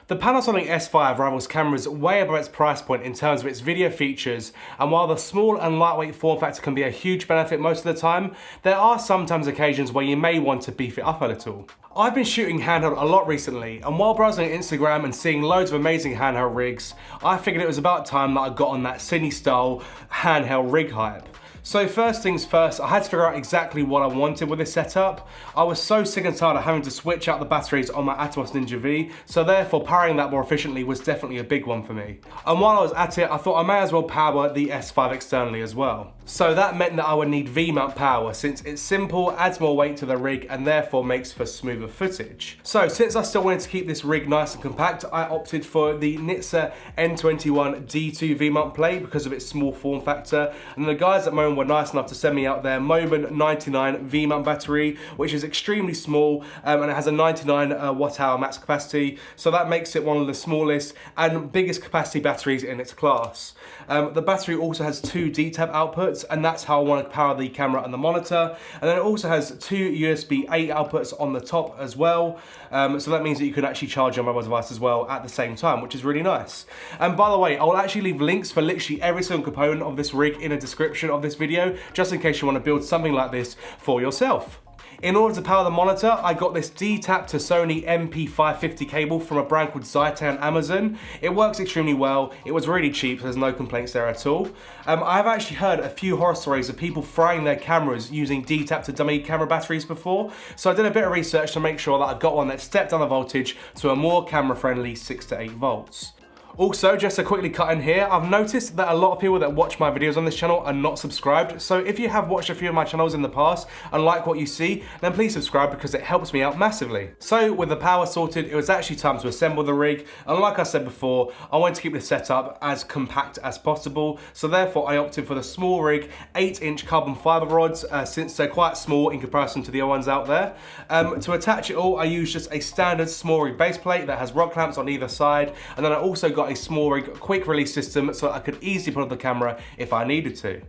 The Panasonic S5 rivals cameras way above its price point in terms of its video features, and while the small and lightweight form factor can be a huge benefit most of the time, there are sometimes occasions where you may want to beef it up a little. I've been shooting handheld a lot recently, and while browsing Instagram and seeing loads of amazing handheld rigs, I figured it was about time that I got on that Cine style handheld rig hype. So first things first, I had to figure out exactly what I wanted with this setup. I was so sick and tired of having to switch out the batteries on my Atomos Ninja V, so therefore powering that more efficiently was definitely a big one for me. And while I was at it, I thought I may as well power the S5 externally as well. So that meant that I would need V-mount power since it's simple, adds more weight to the rig, and therefore makes for smoother footage. So since I still wanted to keep this rig nice and compact, I opted for the Nitze N21 D2 V-mount plate because of its small form factor, and the guys at Moman were nice enough to send me out their Moman 99 V-mount battery, which is extremely small, and it has a 99 watt-hour max capacity, so that makes it one of the smallest and biggest capacity batteries in its class. The battery also has two D-tab outputs, and that's how I want to power the camera and the monitor, and then it also has two USB A outputs on the top as well, so that means that you can actually charge your mobile device as well at the same time, which is really nice. And by the way, I will actually leave links for literally every single component of this rig in the description of this video, just in case you want to build something like this for yourself. In order to power the monitor, I got this D-tap to Sony MP550 cable from a brand called Zitay on Amazon. It works extremely well, it was really cheap, so there's no complaints there at all. I've actually heard a few horror stories of people frying their cameras using D-tap to dummy camera batteries before, so I did a bit of research to make sure that I got one that stepped down the voltage to a more camera-friendly 6 to 8 volts. Also, just to quickly cut in here, I've noticed that a lot of people that watch my videos on this channel are not subscribed, so if you have watched a few of my channels in the past and like what you see, then please subscribe because it helps me out massively. So with the power sorted, it was actually time to assemble the rig, and like I said before, I wanted to keep this setup as compact as possible, so therefore I opted for the SmallRig 8-inch carbon fibre rods, since they're quite small in comparison to the other ones out there. To attach it all, I used just a standard SmallRig base plate that has rod clamps on either side, and then I also got a SmallRig quick release system so I could easily put on the camera if I needed to.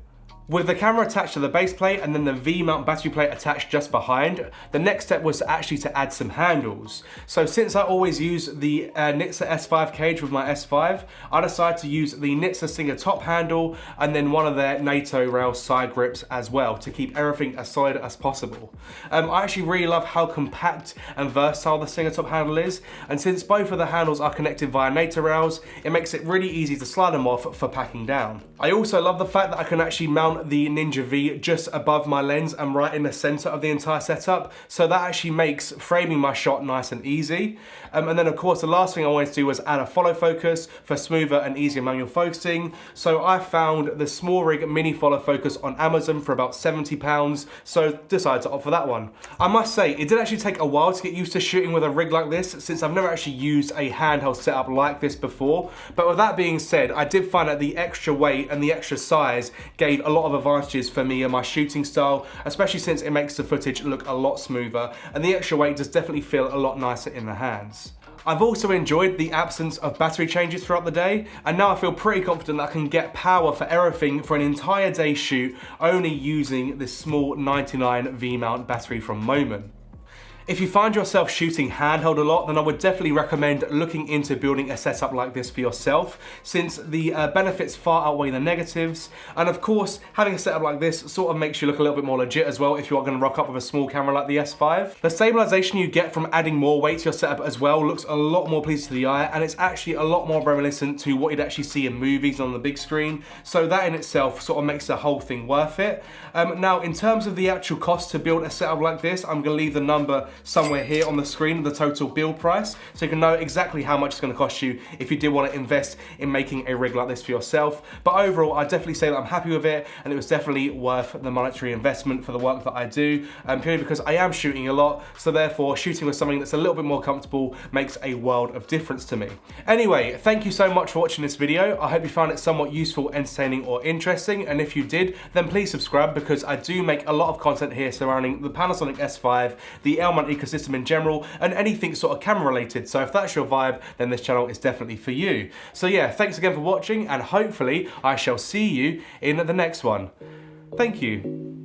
With the camera attached to the base plate and then the V-mount battery plate attached just behind, the next step was actually to add some handles. So since I always use the Nitze S5 cage with my S5, I decided to use the Nitze Singer top handle and then one of their Nato-Rail side grips as well to keep everything as solid as possible. I actually really love how compact and versatile the Singer top handle is, and since both of the handles are connected via Nato-Rails, it makes it really easy to slide them off for packing down. I also love the fact that I can actually mount the Ninja V just above my lens and right in the center of the entire setup, so that actually makes framing my shot nice and easy. And then of course the last thing I wanted to do was add a follow focus for smoother and easier manual focusing, so I found the SmallRig mini follow focus on Amazon for about £70, so decided to opt for that one. I must say, it did actually take a while to get used to shooting with a rig like this, since I've never actually used a handheld setup like this before, but with that being said, I did find that the extra weight and the extra size gave a lot of advantages for me and my shooting style, especially since it makes the footage look a lot smoother, and the extra weight does definitely feel a lot nicer in the hands. I've also enjoyed the absence of battery changes throughout the day, and now I feel pretty confident that I can get power for everything for an entire day shoot only using this small 99 V-mount battery from Moman. If you find yourself shooting handheld a lot, then I would definitely recommend looking into building a setup like this for yourself, since the benefits far outweigh the negatives. And of course, having a setup like this sort of makes you look a little bit more legit as well if you are going to rock up with a small camera like the S5. The stabilization you get from adding more weight to your setup as well looks a lot more pleasing to the eye, and it's actually a lot more reminiscent to what you'd actually see in movies on the big screen. So that in itself sort of makes the whole thing worth it. Now, in terms of the actual cost to build a setup like this, I'm going to leave the number somewhere here on the screen, the total build price, so you can know exactly how much it's going to cost you if you did want to invest in making a rig like this for yourself. But overall, I definitely say that I'm happy with it, and it was definitely worth the monetary investment for the work that I do, purely because I am shooting a lot, so therefore shooting with something that's a little bit more comfortable makes a world of difference to me. Anyway, thank you so much for watching this video. I hope you found it somewhat useful, entertaining, or interesting, and if you did, then please subscribe because I do make a lot of content here surrounding the Panasonic S5, the L-mount ecosystem in general, and anything sort of camera related. So if that's your vibe, then this channel is definitely for you. So yeah, thanks again for watching, and hopefully I shall see you in the next one. Thank you.